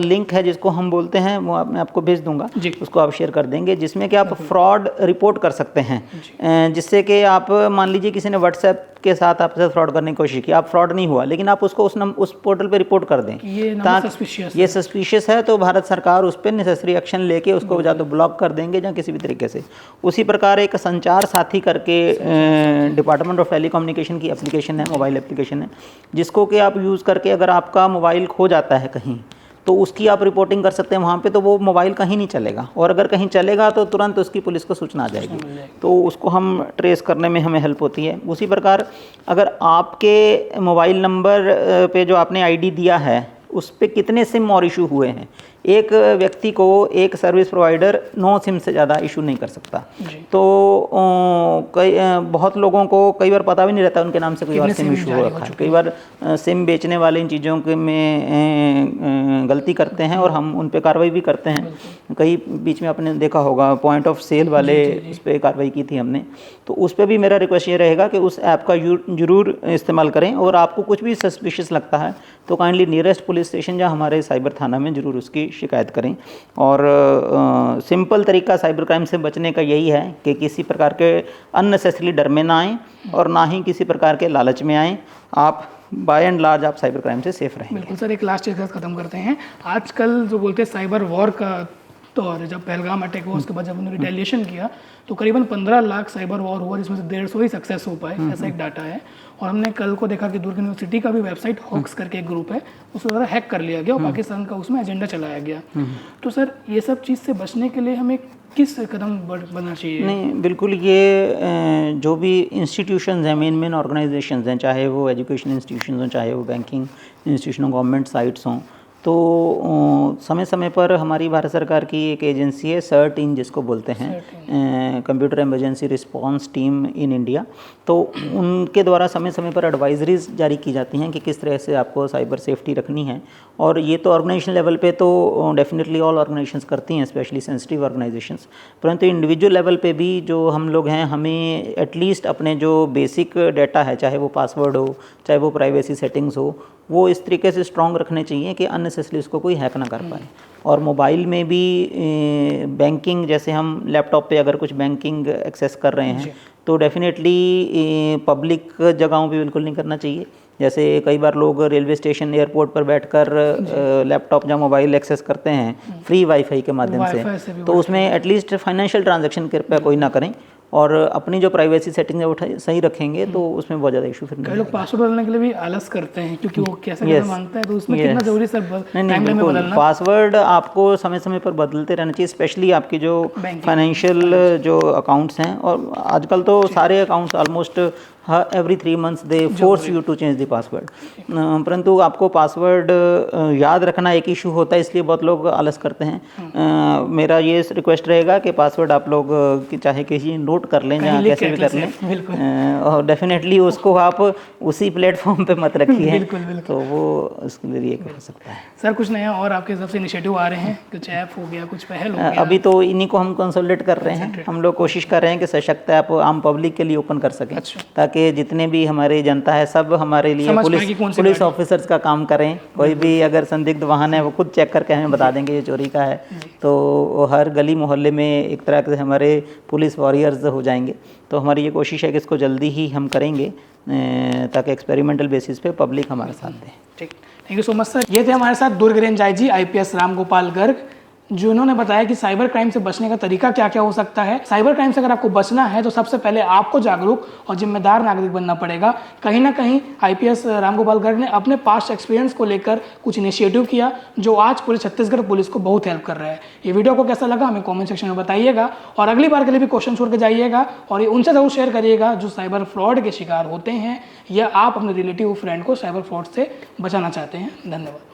लिंक है जिसको हम बोलते हैं, वो मैं आपको भेज दूंगा, उसको आप शेयर कर देंगे, जिसमें कि आप फ्रॉड रिपोर्ट कर सकते हैं। जिससे कि आप मान लीजिए किसी ने व्हाट्सएप के साथ आपके साथ फ्रॉड करने की कोशिश की, आप फ्रॉड नहीं हुआ, लेकिन आप उसको उस पोर्टल पे रिपोर्ट कर दें, ये सस्पिशियस है, तो भारत सरकार उस पर नेसेसरी एक्शन लेके उसको या तो ब्लॉक कर देंगे या किसी भी तरीके से। उसी प्रकार एक संचार साथी करके डिपार्टमेंट ऑफ टेलीकम्युनिकेशन की एप्लीकेशन है, मोबाइल एप्लीकेशन है, जिसको कि आप यूज़ करके अगर आपका मोबाइल खो जाता है कहीं तो उसकी आप रिपोर्टिंग कर सकते हैं वहाँ पे, तो वो मोबाइल कहीं नहीं चलेगा, और अगर कहीं चलेगा तो तुरंत उसकी पुलिस को सूचना आ जाएगी, तो उसको हम ट्रेस करने में हमें हेल्प होती है। उसी प्रकार अगर आपके मोबाइल नंबर पे जो आपने आईडी दिया है उस पे कितने सिम और इशू हुए हैं, एक व्यक्ति को एक सर्विस प्रोवाइडर 9 सिम से ज़्यादा इशू नहीं कर सकता। तो बहुत लोगों को कई बार पता भी नहीं रहता उनके नाम से कोई और सिम इशू हो रखा है। कई बार सिम बेचने वाले इन चीज़ों के में गलती करते हैं और हम उन पे कार्रवाई भी करते हैं। कई बीच में आपने देखा होगा पॉइंट ऑफ सेल वाले उस पर कार्रवाई की थी हमने, तो उस पर भी मेरा रिक्वेस्ट ये रहेगा कि उस ऐप का जरूर इस्तेमाल करें, और आपको कुछ भी सस्पिशियस लगता है तो काइंडली नियरेस्ट पुलिस स्टेशन या हमारे साइबर थाना में ज़रूर उसकी शिकायत करें। और सिंपल तरीका साइबर क्राइम से बचने का यही है कि किसी प्रकार के अननेसेसरी डर में ना आएँ और ना ही किसी प्रकार के लालच में आएँ। आप बाय एंड लार्ज आप साइबर क्राइम से सेफ रहें। बिल्कुल सर, एक लास्ट चीज़ ख़त्म करते हैं। आजकल जो बोलते हैं साइबर वॉर का दौर है, जब पहलगाम अटैक हुआ उसके बाद जब उन्होंने रिटेलिएशन किया तो करीबन 15 लाख साइबर वॉर हुआ, जिसमें से 150 ही सक्सेस हो पाए, ऐसा एक डाटा है। और हमने कल को देखा कि दुर्ग यूनिवर्सिटी का भी वेबसाइट हॉक्स करके एक ग्रुप है, उसको ज़रा हैक कर लिया गया और पाकिस्तान का उसमें एजेंडा चलाया गया। तो सर ये सब चीज़ से बचने के लिए हमें किस कदम बढ़ना चाहिए? नहीं, बिल्कुल, ये जो भी इंस्टीट्यूशंस हैं, मेन ऑर्गेनाइजेशंस हैं, चाहे वो एजुकेशन इंस्टीट्यूशंस हों, चाहे वो बैंकिंग इंस्टीट्यूशन हों, गवर्नमेंट साइट्स हों, तो समय समय पर हमारी भारत सरकार की एक एजेंसी है CERT-in जिसको बोलते हैं, computer emergency response team in India, तो उनके द्वारा समय समय पर एडवाइजरीज जारी की जाती हैं कि किस तरह से आपको साइबर सेफ्टी रखनी है। और ये तो ऑर्गेनाइजेशन लेवल पे तो डेफिनेटली ऑल ऑर्गेनाइजेशंस करती हैं, स्पेशली सेंसिटिव ऑर्गेनाइजेशंस, परंतु इंडिविजुअल लेवल पे भी जो हम लोग हैं, हमें एटलीस्ट अपने जो बेसिक डाटा है, चाहे वो पासवर्ड हो, चाहे वो प्राइवेसी सेटिंग्स हो, वो इस तरीके से स्ट्रॉन्ग रखने चाहिए कि अननेसेसरी उसको कोई हैक ना कर पाए। और मोबाइल में भी बैंकिंग, जैसे हम लैपटॉप पे अगर कुछ बैंकिंग एक्सेस कर रहे हैं तो डेफिनेटली पब्लिक जगहों पे बिल्कुल नहीं करना चाहिए। जैसे कई बार लोग रेलवे स्टेशन, एयरपोर्ट पर बैठकर लैपटॉप या मोबाइल एक्सेस करते हैं फ्री वाईफाई के माध्यम से, तो उसमें एटलीस्ट फाइनेंशियल ट्रांजैक्शन कृपया कोई ना करें। और अपनी जो प्राइवेसी सेटिंग है वो सही रखेंगे तो उसमें बहुत ज़्यादा इशू फिर कई नहीं लोग आएगा। पासवर्ड बदलने के लिए भी आलस करते हैं क्योंकि वो कैसे Yes. मांगता है, तो उसमें Yes. कितना जरूरी सर नहीं टाइम में बिल्कुल, बदलना? पासवर्ड आपको समय समय पर बदलते रहना चाहिए, स्पेशली आपकी जो Banking. फाइनेंशियल जो अकाउंट्स हैं, और आजकल तो सारे accounts almost every 3 months they force you to change the password. परंतु आपको पासवर्ड याद रखना एक इशू होता है, इसलिए बहुत लोग आलस करते हैं। मेरा ये रिक्वेस्ट रहेगा कि पासवर्ड आप लोग चाहे किसी नोट कर लें या कैसे भी कर लें, और डेफिनेटली उसको आप उसी प्लेटफॉर्म पे मत रखिए। तो वो उसके लिए ये कर सकता है। सर कुछ नया और आपके हिसाब से इनिशिएटिव आ रहे हैं, कुछ ऐप हो गया, कुछ पहल हो गया? अभी तो इन्हीं को हम कंसोलिडेट कर रहे हैं। हम लोग कोशिश कर रहे हैं कि सशक्त ऐप आम पब्लिक के लिए ओपन कर सकें, ताकि जितने भी हमारी जनता है सब हमारे लिए पुलिस ऑफिसर्स का काम करें। कोई भी अगर संदिग्ध वाहन है वो खुद चेक करके हमें बता देंगे ये चोरी का है, तो हर गली मोहल्ले में एक तरह से हमारे पुलिस वॉरियर्स हो जाएंगे। तो हमारी ये कोशिश है कि इसको जल्दी ही हम करेंगे, ताकि एक्सपेरिमेंटल बेसिस पे पब्लिक हमारा साथ दे। ठीक, thank you so much sir. ये थे हमारे साथ Durg range IG IPS Ramgopal Garg, जिन्होंने बताया कि साइबर क्राइम से बचने का तरीका क्या क्या हो सकता है। साइबर क्राइम से अगर आपको बचना है तो सबसे पहले आपको जागरूक और जिम्मेदार नागरिक बनना पड़ेगा। कहीं ना कहीं IPS रामगोपाल गर्ग ने अपने पास्ट एक्सपीरियंस को लेकर कुछ इनिशिएटिव किया, जो आज पूरे छत्तीसगढ़ पुलिस को बहुत हेल्प कर रहा है। ये वीडियो को कैसा लगा हमें कॉमेंट सेक्शन में बताइएगा, और अगली बार के लिए भी क्वेश्चन छोड़ के जाइएगा, और ये उनसे जरूर शेयर करिएगा जो साइबर फ्रॉड के शिकार होते हैं, या आप अपने रिलेटिव फ्रेंड को साइबर फ्रॉड से बचाना चाहते हैं। धन्यवाद।